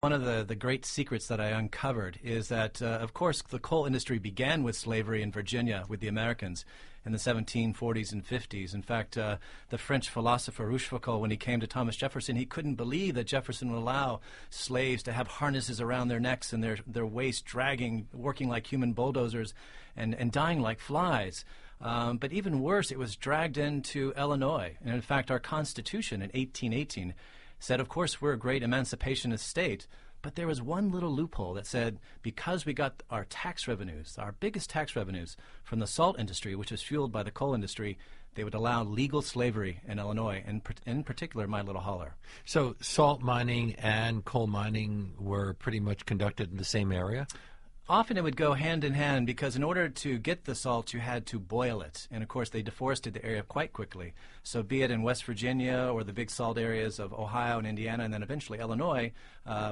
One of the great secrets that I uncovered is that, of course, the coal industry began with slavery in Virginia with the Americans in the 1740s and 50s. In fact, the French philosopher Rochefoucauld, when he came to Thomas Jefferson, he couldn't believe that Jefferson would allow slaves to have harnesses around their necks and their waists dragging, working like human bulldozers and dying like flies. But even worse, it was dragged into Illinois. And in fact, our Constitution in 1818 said, of course, we're a great emancipationist state, but there was one little loophole that said because we got our tax revenues, our biggest tax revenues from the salt industry, which is fueled by the coal industry, they would allow legal slavery in Illinois, and in particular my little holler. So salt mining and coal mining were pretty much conducted in the same area? Often it would go hand in hand because in order to get the salt, you had to boil it. And, of course, they deforested the area quite quickly. So be it in West Virginia or the big salt areas of Ohio and Indiana and then eventually Illinois,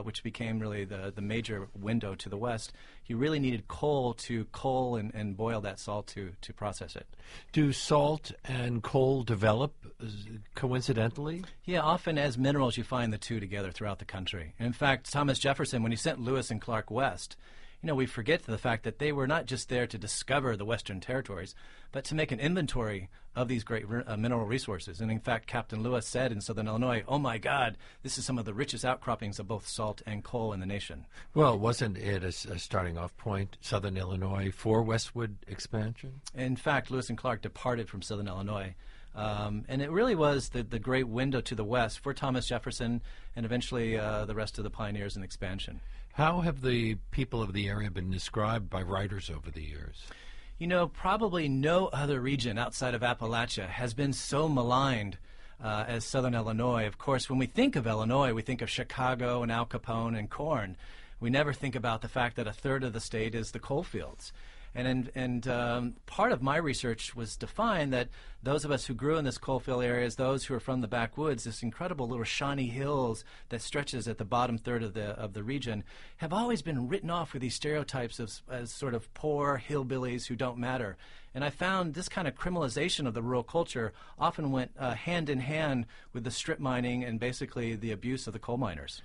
which became really the major window to the west, you really needed coal to coal and boil that salt to process it. Do salt and coal develop coincidentally? Yeah, often as minerals you find the two together throughout the country. In fact, Thomas Jefferson, when he sent Lewis and Clark west, we forget the fact that they were not just there to discover the Western territories, but to make an inventory of these great mineral resources. And in fact, Captain Lewis said in southern Illinois, "Oh my God, this is some of the richest outcroppings of both salt and coal in the nation." Well, wasn't it a starting off point, southern Illinois, for westward expansion? In fact, Lewis and Clark departed from southern Illinois. And it really was the great window to the west for Thomas Jefferson and eventually the rest of the pioneers in expansion. How have the people of the area been described by writers over the years? Probably no other region outside of Appalachia has been so maligned as southern Illinois. Of course, when we think of Illinois, we think of Chicago and Al Capone and corn. We never think about the fact that a third of the state is the coal fields. And part of my research was to find that those of us who grew in this coalfield areas, those who are from the backwoods, this incredible little shiny hills that stretches at the bottom third of the region, have always been written off with these stereotypes as sort of poor hillbillies who don't matter. And I found this kind of criminalization of the rural culture often went hand in hand with the strip mining and basically the abuse of the coal miners.